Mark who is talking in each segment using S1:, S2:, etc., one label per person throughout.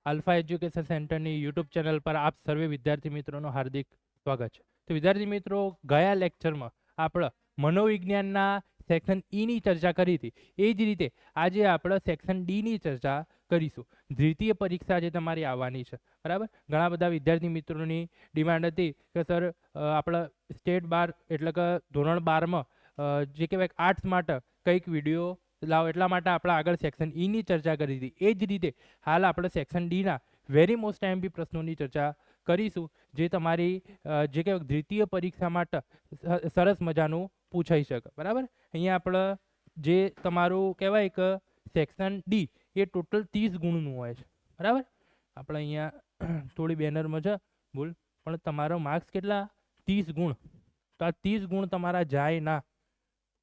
S1: Alpha education સેન્ટરની YouTube channel પર આપ સર્વે વિદ્યાર્થી મિત્રોનું હાર્દિક સ્વાગત છે. તો વિદ્યાર્થી મિત્રો, ગયા લેક્ચરમાં આપણે મનોવિજ્ઞાનના સેક્શન ઈની ચર્ચા કરી હતી. એ જ રીતે આજે આપણે સેક્શન ડીની ચર્ચા કરીશું. દ્વિતીય પરીક્ષા જે તમારી આવવાની છે, બરાબર. ઘણા બધા વિદ્યાર્થી મિત્રોની ડિમાન્ડ હતી કે સર આપણે સ્ટેટ 12 એટલે કે ધોરણ 12માં જે કહેવાય આર્ટ્સ માટે કંઈક વિડીયો લાવો, એટલા માટે આપણે આગળ સેક્શન ઈની ચર્ચા કરી હતી. એ જ રીતે હાલ આપણે સેક્શન ડીના વેરી મોસ્ટ ટાઈમપી પ્રશ્નોની ચર્ચા કરીશું, જે તમારી જે કહેવાય દ્વિતીય પરીક્ષા માટે સરસ મજાનું પૂછાઈ શકે, બરાબર. અહીંયા આપણે જે તમારું કહેવાય કે સેક્શન ડી એ ટોટલ 30 ગુણનું હોય છે, બરાબર. આપણે અહીંયા થોડી બેનરમાં છે ભૂલ, પણ તમારો માર્ક્સ કેટલા? 30 ગુણ. તો આ 30 ગુણ તમારા જાય ના,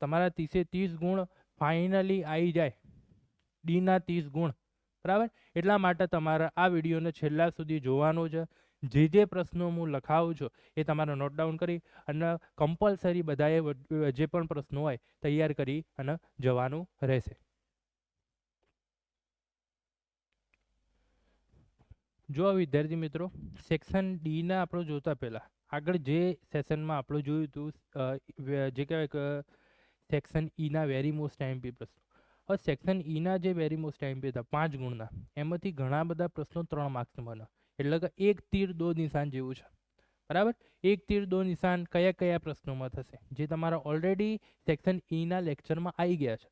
S1: તમારા 30 ગુણ ફાઇનલી આવી જાય, ડીના 30 ગુણ, બરાબર. એટલા માટે તમારે આ વિડીયોને છેલ્લા સુધી જોવાનો છે. જે પ્રશ્નો હું લખાવું છું એ તમારે નોટ ડાઉન કરી અને કમ્પલસરી બધાએ જે પણ પ્રશ્નો હોય તૈયાર કરી અને જવાનું રહેશે. જો વિદ્યાર્થી મિત્રો, સેક્શન ડીના આપણે જોતા પહેલાં આગળ જે સેશનમાં આપણે જોયું હતું, જે કહેવાય કે સેક્શન ઈના વેરી મોસ્ટ ટાઈમપી પ્રશ્નો. હવે સેક્શન ઈના જે વેરી મોસ્ટ ટાઈમપી હતા 5 ગુણના, એમાંથી ઘણા બધા પ્રશ્નો 3 માર્ક્સના બને. એટલે કે એક તીર દો નિશાન જેવું છે, બરાબર. એક તીર દો નિશાન કયા કયા પ્રશ્નોમાં થશે, જે તમારા ઓલરેડી સેક્શન ઈના લેક્ચરમાં આવી ગયા છે.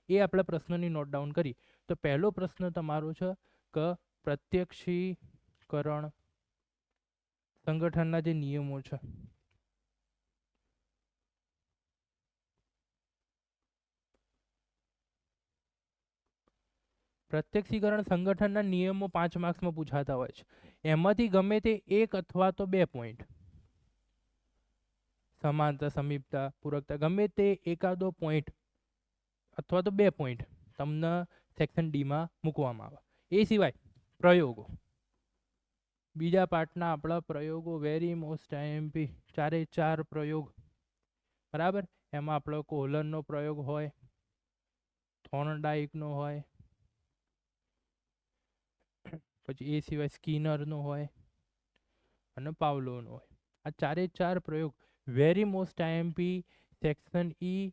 S1: એ આપણે પ્રશ્નોની નોટ ડાઉન કરી. તો પહેલો પ્રશ્ન તમારો છે કે પ્રત્યક્ષીકરણ સંગઠનના જે નિયમો છે, પ્રત્યક્ષીકરણ સંગઠનના નિયમો 5 માર્ક્સમાં પૂછાતા હોય છે. એમાંથી ગમે તે એક અથવા તો 2 પોઈન્ટ, સમાનતા, સમીપતા, પૂરકતા, ગમે તે એકાદો પોઈન્ટ અથવા તો 2 પોઈન્ટ તમને સેક્શન ડીમાં મૂકવામાં આવે. એ સિવાય પ્રયોગો, બીજા પાર્ટના આપણા પ્રયોગો વેરી મોસ્ટ ટાઈમપી, 4 પ્રયોગ, બરાબર. એમાં આપણો કોહલરનો પ્રયોગ હોય, થોર્નડાઈકનો હોય, પછી એ સિવાય સ્કિનરનો હોય અને પાવલોનો હોય. આ 4 પ્રયોગ વેરી મોસ્ટ ટાઈમપી સેક્શન ઈ.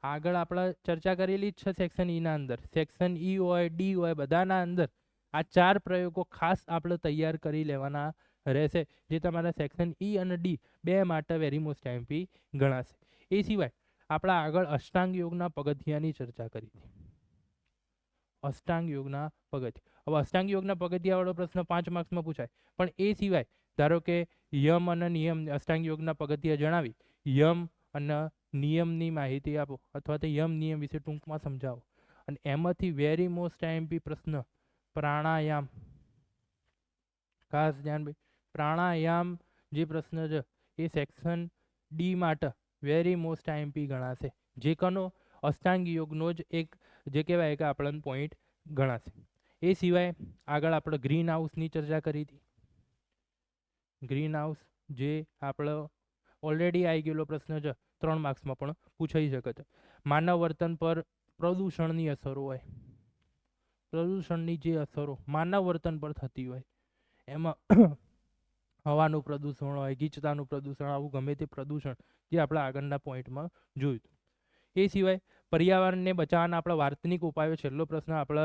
S1: આગળ આપણે ચર્ચા કરેલી જ છે સેક્શન ઈના અંદર. સેક્શન ઈ હોય, ડી હોય, બધાના અંદર આ 4 પ્રયોગો ખાસ આપણે તૈયાર કરી લેવાના રહેશે, જે તમારા સેક્શન ઈ અને ડી બે માટે વેરી મોસ્ટ ટાઈમપી ગણાશે. એ સિવાય આપણે આગળ અષ્ટાંગ યોગના પગથિયાની ચર્ચા કરી હતી. અષ્ટાંગ યોગના પગથિયા. હવે અષ્ટાંગ યોગના પગથિયાવાળો પ્રશ્ન 5 માર્ક્સમાં પૂછાય, પણ એ સિવાય ધારો કે યમ અને નિયમ, અષ્ટાંગ યોગના પગથિયા જણાવી, યમ અને નિયમની માહિતી આપો, અથવા તો યમ નિયમ વિશે ટૂંકમાં સમજાવો. અને એમાંથી વેરી મોસ્ટ ટાઈમપી પ્રશ્ન પ્રાણાયામ. ખાસ ધ્યાન ભાઈ, પ્રાણાયામ જે પ્રશ્ન છે એ સેક્શન ડી માટે વેરી મોસ્ટ ટાઈમપી ગણાશે, જે કનો અષ્ટાંગ યોગનો જ એક જે કહેવાય કે આપણને પોઈન્ટ ગણાશે. એ સિવાય આગળ આપણે ગ્રીન હાઉસની ચર્ચા કરી હતી. ગ્રીન હાઉસ જે આપણો ઓલરેડી આવી ગયેલો પ્રશ્ન છે, 3 માર્ક્સમાં પણ પૂછાઈ શકે છે. માનવ વર્તન પર પ્રદૂષણની અસરો હોય, પ્રદૂષણની જે અસરો માનવ વર્તન પર થતી હોય, એમાં હવાનું પ્રદૂષણ હોય, ગીચતાનું પ્રદૂષણ, આવું ગમે તે પ્રદૂષણ જે આપણે આગળના પોઈન્ટમાં જોયું. એ સિવાય પર્યાવરણને બચાવવાના આપણા વાર્તનિક ઉપાયો, છેલ્લો પ્રશ્ન આપણે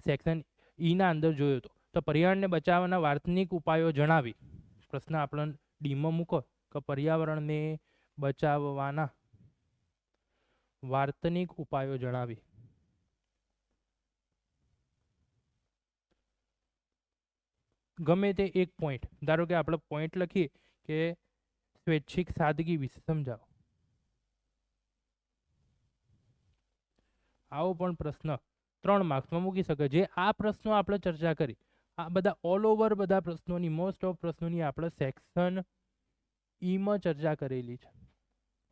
S1: સેક્શન ઈના અંદર જોયો હતો. તો પર્યાવરણને બચાવવાના વાર્તનિક ઉપાયો જણાવી પ્રશ્ન આપણે ડીમાં મૂકો કે પર્યાવરણને બચાવવાના વાર્તનિક ઉપાયો જણાવી. ગમે તે એક પોઈન્ટ, ધારો કે આપણે પોઈન્ટ લખીએ કે સ્વૈચ્છિક સાદગી વિશે સમજાવો. આવો પણ પ્રશ્ન 3 માર્ક્સમાં મૂકી શકે. જે આ પ્રશ્નો આપણે ચર્ચા કરી, આ બધા ઓલ ઓવર બધા પ્રશ્નોની, મોસ્ટ ઓફ પ્રશ્નોની આપણે સેક્શન ઈમાં ચર્ચા કરેલી છે.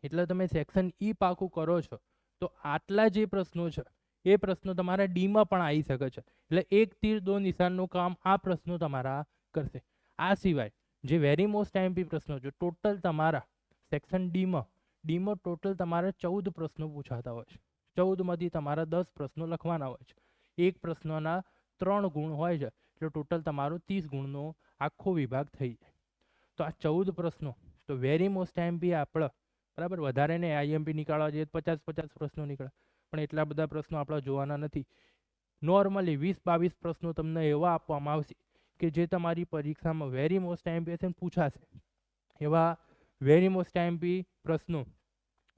S1: એટલે તમે સેક્શન ઈ પાકું કરો છો તો આટલા જે પ્રશ્નો છે એ પ્રશ્નો તમારા ડીમાં પણ આવી શકે છે. એટલે એક તીર દો નિશાનનું કામ આ પ્રશ્નો તમારા કરશે. આ સિવાય જે વેરી મોસ્ટ ટાઈમપી પ્રશ્નો છે, ટોટલ તમારા સેક્શન ડીમાં ટોટલ તમારા 14 પ્રશ્નો પૂછાતા હોય છે. 14માંથી તમારા 10 પ્રશ્નો લખવાના હોય છે. એક પ્રશ્નના 3 ગુણ હોય છે, એટલે ટોટલ તમારો 30 ગુણનો આખો વિભાગ થઈ જાય. તો આ 14 પ્રશ્નો તો વેરી મોસ્ટ આઈએમપી આપણે બરાબર વધારે ને આઈએમપી નીકાળવા જઈએ 50 પ્રશ્નો નીકળે, પણ એટલા બધા પ્રશ્નો આપણે જોવાના નથી. નોર્મલી 20-22 પ્રશ્નો તમને એવા આપવામાં આવશે કે જે તમારી પરીક્ષામાં વેરી મોસ્ટ આઈએમપી પૂછાશે. એવા વેરી મોસ્ટ આઈએમપી પ્રશ્નો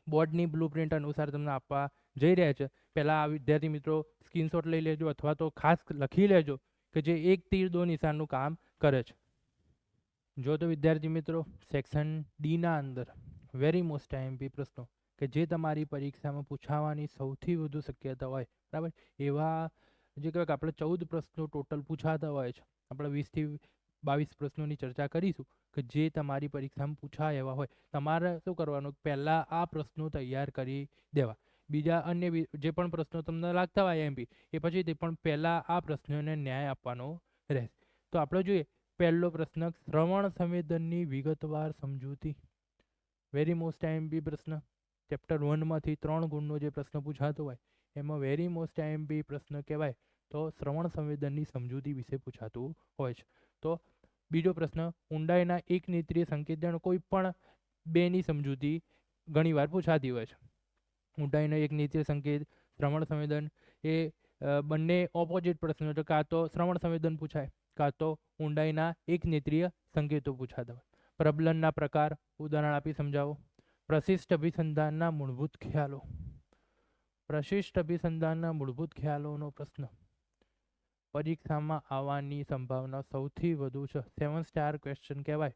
S1: બોર્ડની બ્લુપ્રિન્ટ અનુસાર તમને આપવા જઈ રહ્યા છે. પહેલાં આ વિદ્યાર્થી મિત્રો સ્ક્રીનશોટ લઈ લેજો અથવા તો ખાસ લખી લેજો કે જે એક તીર દો નિશાનનું કામ કરે છે. જો તો વિદ્યાર્થી મિત્રો સેક્શન ડીના અંદર વેરી મોસ્ટ આઈએમપી પ્રશ્નો કે જે તમારી પરીક્ષામાં પૂછાવાની સૌથી વધુ શક્યતા હોય બરાબર, એવા જે કહેવાય કે આપણે 14 પ્રશ્નો ટોટલ પૂછાતા હોય છે. આપણે 20-22 પ્રશ્નોની ચર્ચા કરીશું કે જે તમારી પરીક્ષામાં પૂછાય એવા હોય. તમારે શું કરવાનું, પહેલાં આ પ્રશ્નો તૈયાર કરી દેવા. બીજા અન્ય જે પણ પ્રશ્નો તમને લાગતા હોય એમપી એ પછી તે પણ પહેલાં આ પ્રશ્નોને ન્યાય આપવાનો રહેશે. તો આપણે જોઈએ પહેલો પ્રશ્ન, શ્રવણ સંવેદનની વિગતવાર સમજૂતી. વેરી મોસ્ટ આઈએમપી પ્રશ્ન ચેપ્ટર 1માંથી 3 ગુણનો જે પ્રશ્ન પૂછાતો હોય એમાં વેરી મોસ્ટ આઈએમપી પ્રશ્ન કહેવાય તો શ્રવણ સંવેદનની સમજૂતી વિશે પૂછાતું હોય છે. તો બીજો પ્રશ્ન, ઊંડાઈના એક નેત્રીય સંકેતન કોઈ પણ બેની સમજૂતી ઘણીવાર પૂછાતી હોય છે. ઊંડાઈનો એક નેત્રીય સંકેત, શ્રવણ સંવેદન એ બંને ઓપોઝિટ પ્રશ્નો છે. કાં તો શ્રવણ સંવેદન પૂછાય કાં તો ઊંડાઈના એક નેત્રીય સંકેતો પૂછાતા હોય. પ્રબલનના પ્રકાર ઉદાહરણ આપી સમજાવો. પ્રશિષ્ટ અભિસંધાનના મૂળભૂત ખ્યાલો. પ્રશિષ્ટ અભિસંધાનના મૂળભૂત ખ્યાલોનો પ્રશ્ન પરીક્ષામાં આવવાની સંભાવના સૌથી વધુ છે. 7 સ્ટાર ક્વેશ્ચન કહેવાય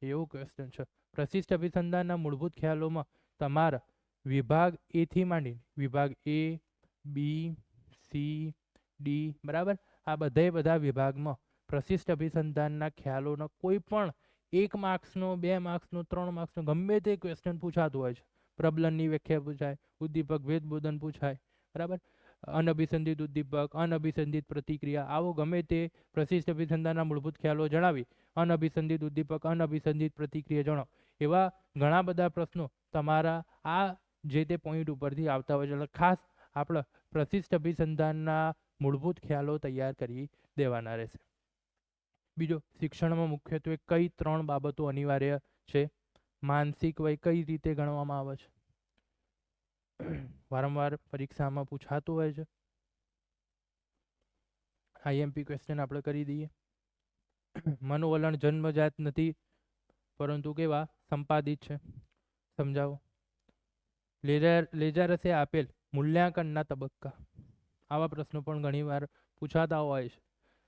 S1: એવું ક્વેશ્ચન છે. પ્રશિષ્ટ અભિસંધાનના મૂળભૂત ખ્યાલોમાં તમારા વિભાગ એ થી માંડીને વિભાગ એ, બી, સી, ડી બરાબર આ બધા વિભાગમાં પ્રશિષ્ટ અભિસંધાનના ખ્યાલોનો કોઈ પણ 1 માર્ક્સનો, 2 માર્ક્સનો, 3 માર્ક્સનો ગમે તે ક્વેશ્ચન પૂછાતું હોય છે. પ્રબલનની વ્યાખ્યા પૂછાય, ઉદ્દીપક ભેદબોધન પૂછાય બરાબર, અનઅભિસંધિત ઉદ્દીપક, અનઅભિસંધિત પ્રતિક્રિયા, આવો ગમે તે પ્રશિષ્ટ અભિસંધાનના મૂળભૂત ખ્યાલો જણાવી અનઅભિસંધિત ઉદ્દીપક, અનઅભિસંધિત પ્રતિક્રિયા જણાવો. એવા ઘણા બધા પ્રશ્નો તમારા આ જે તે પોઈન્ટ ઉપરથી આવતા હોય છે. એટલે ખાસ આપણે પ્રશિષ્ટ અભિસંધાનના મૂળભૂત ખ્યાલો તૈયાર કરી દેવાના રહેશે. બીજો, શિક્ષણમાં મુખ્યત્વે કઈ 3 બાબતો અનિવાર્ય છે? માનસિક વય કઈ રીતે ગણવામાં આવે છે? વારંવાર પરીક્ષામાં પૂછાતું હોય છે. આઈએમપી ક્વેશ્ચન આપણે કરી દઈએ. મનોવલણ જન્મજાત નથી પરંતુ કેવા સંપાદિત છે, સમજાવો. લેજારસે આપેલ મૂલ્યાંકનના તબક્કા. આવા પ્રશ્નો પણ ઘણીવાર પૂછાતા હોય છે.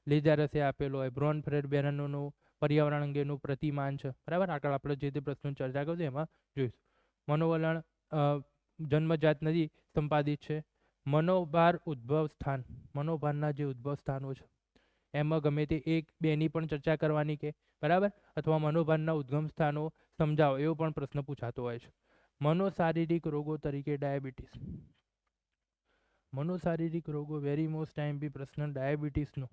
S1: લેજારસે આપેલો હોય બ્રોનફ્રેડ બેરનોનું પર્યાવરણ અંગેનું પ્રતિમાન છે બરાબર. આગળ આપણે જે તે પ્રશ્નો ચર્ચા કરીશું એમાં જોઈશું. મનોવલણ જન્મજાત નથી સંપાદિત છે. મનોભાર ઉદ્ભવ સ્થાન, મનોભારના જે ઉદ્ભવ સ્થાનો છે એમાં ગમે તે 1-2ની પણ ચર્ચા કરવાની કે બરાબર, અથવા મનોભારના ઉદ્ગમ સ્થાનો સમજાવો એવો પણ પ્રશ્ન પૂછાતો હોય છે. મનોશારીરિક રોગો તરીકે ડાયાબિટીસ. મનોશારીરિક રોગો વેરી મોસ્ટ આઈએમપી પ્રશ્ન ડાયાબિટીસનો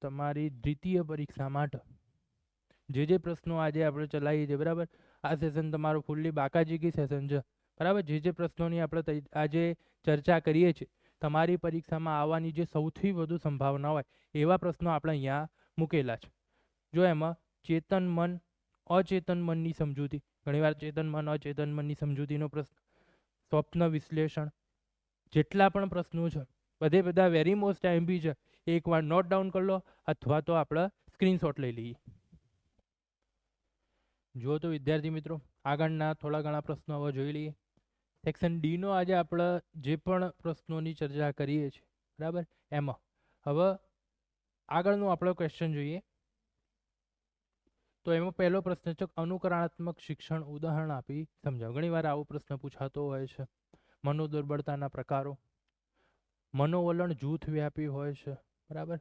S1: તમારી દ્વિતીય પરીક્ષા માટે જે પ્રશ્નો આજે આપણે ચલાવીએ છીએ બરાબર, આ સેશન તમારું ફૂલ્લી બાકાજીકી સેશન છે બરાબર. જે પ્રશ્નોની આપણે આજે ચર્ચા કરીએ છીએ તમારી પરીક્ષામાં આવવાની જે સૌથી વધુ સંભાવના હોય એવા પ્રશ્નો આપણે અહીંયા મૂકેલા છે. જો એમાં ચેતન મન, અચેતન મનની સમજૂતી, ઘણીવાર ચેતન મન, અચેતન મનની સમજૂતીનો પ્રશ્ન, સ્વપ્ન વિશ્લેષણ, જેટલા પણ પ્રશ્નો છે બધા વેરી મોસ્ટ આઈએમપી છે. એકવાર નોટ ડાઉન કરી લો અથવા તો આપણે સ્ક્રીનશોટ લઈ લઈએ. જો તો વિદ્યાર્થી મિત્રો આગળના થોડા ઘણા પ્રશ્નો હવે જોઈ લઈએ. સેક્શન ડીનો આજે આપણે જે પણ પ્રશ્નોની ચર્ચા કરીએ છીએ બરાબર, એમાં હવે આગળનું આપણો ક્વેશ્ચન જોઈએ. તો એમાં પહેલો પ્રશ્ન છે અનુકરણાત્મક શિક્ષણ ઉદાહરણ આપી સમજાવો. ઘણીવાર આવો પ્રશ્ન પૂછાતો હોય છે. મનોદુર્બળતાના પ્રકારો. મનોવલણ જૂથ વ્યાપી હોય છે બરાબર.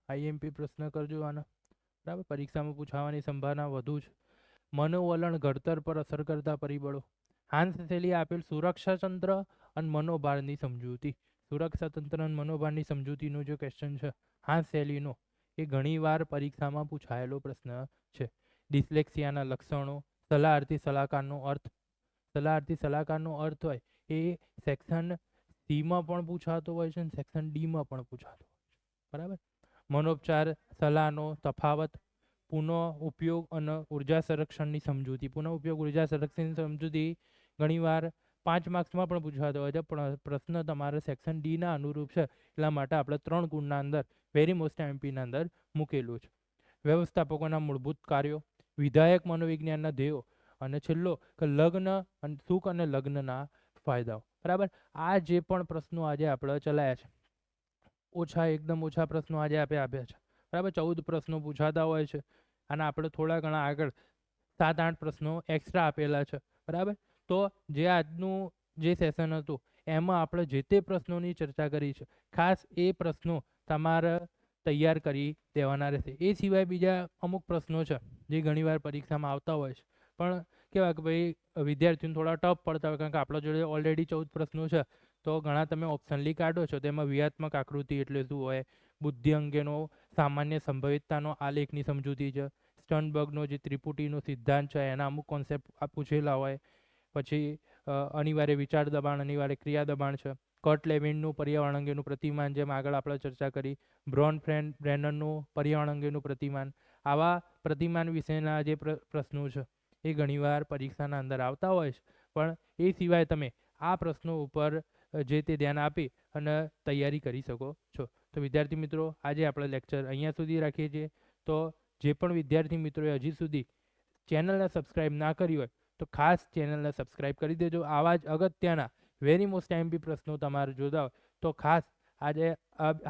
S1: આઈએમપી પ્રશ્ન કરજો આના બરાબર, પરીક્ષામાં પૂછાવાની સંભાવના વધુ છે. મનોવલણ ઘડતર પર અસર કરતા પરિબળો. હાન્સ સેલી આપેલ સુરક્ષા તંત્ર અને મનોભારની સમજૂતી. સુરક્ષા તંત્ર અને મનોભારની સમજૂતીનો જે ક્વેશ્ચન છે હાન્સ સેલીનો એ ઘણીવાર પરીક્ષામાં પૂછાયેલો પ્રશ્ન છે. ડિસ્લેક્સિયાના લક્ષણો. સલાહર્થી સલાહકારનો અર્થ. સલાહર્થી સલાહકારનો અર્થ હોય એ સેક્શન સીમાં પણ પૂછાતો હોય છે અને સેક્શન ડીમાં પણ પૂછાતો હોય છે, બરાબર. મનોપચાર સલાહનો તફાવત, પુનઃ ઉપયોગ અને ઉર્જા સંરક્ષણની સમજૂતી. પુનઃ ઉપયોગ ઉર્જા સંરક્ષણની સમજૂતી ઘણીવાર 5 માર્ક્સમાં પણ પૂછાતો હોય છે, પણ પ્રશ્ન તમારે સેક્શન ડીના અનુરૂપ છે એટલા માટે આપણે 3 ગુણના અંદર વેરી મોસ્ટ એમપીના અંદર મૂકેલું છે. વ્યવસ્થાપકોના મૂળભૂત કાર્યો, વિધાયક મનોવિજ્ઞાનના ધ્યેયો અને છેલ્લો કે લગ્ન અને સુખ અને લગ્નના ફાયદાઓ, બરાબર. આ જે પણ પ્રશ્નો આજે આપણે ચલાયા છે, એકદમ ઓછા પ્રશ્નો આજે આપ્યા છે, બરાબર. 14 પ્રશ્નો પૂછાતા હોય છે અને આપણે થોડા ઘણા આગળ 7-8 પ્રશ્નો એક્સ્ટ્રા આપેલા છે, બરાબર. તો જે આજનું જે સેશન હતું એમાં આપણે જે તે પ્રશ્નોની ચર્ચા કરી છે, ખાસ એ પ્રશ્નો તમારે તૈયાર કરી દેવાના રહેશે. એ સિવાય બીજા અમુક પ્રશ્નો છે જે ઘણીવાર પરીક્ષામાં આવતા હોય છે, પણ કેવા કે ભાઈ વિદ્યાર્થીઓને થોડા ટફ પડતા હોય, કારણ કે આપણા જોડે ઓલરેડી 14 પ્રશ્નો છે. તો ઘણા તમે ઓપ્શનલી કાઢો છો, તેમાં વ્યૂહાત્મક આકૃતિ એટલે શું હોય, બુદ્ધિ અંગેનો સામાન્ય સંભવિતતાનો આલેખની સમજૂતી છે, સ્ટનબર્ગનો જે ત્રિપુટીનો સિદ્ધાંત છે એના અમુક કોન્સેપ્ટ પૂછેલા હોય, પછી અનિવાર્ય વિચાર દબાણ, અનિવાર્ય ક્રિયા દબાણ છે, કર્ટ લેવિનનું પર્યાવરણ અંગેનું પ્રતિમાન, જેમ આગળ આપણે ચર્ચા કરી, બ્રેનરનું પર્યાવરણ અંગેનું પ્રતિમાન. આવા પ્રતિમાન વિશેના જે પ્રશ્નો છે એ ઘણીવાર પરીક્ષાના અંદર આવતા હોય છે, પણ એ સિવાય તમે આ પ્રશ્નો ઉપર જે તે ધ્યાન આપી અને તૈયારી કરી શકો છો. તો વિદ્યાર્થી મિત્રો, આજે આપણે લેક્ચર અહીંયા સુધી રાખીએ છીએ. તો જે પણ વિદ્યાર્થી મિત્રોએ હજી સુધી ચેનલને સબસ્ક્રાઈબ ના કરી હોય તો ખાસ ચેનલને સબસ્ક્રાઈબ કરી દેજો. આવા જ અગત્યના વેરી મોસ્ટ એમપી પ્રશ્નો તમારે જોતા હોય તો ખાસ આજે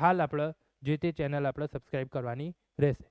S1: હાલ આપણે જે તે ચેનલ આપણે સબસ્ક્રાઈબ કરવાની રહેશે.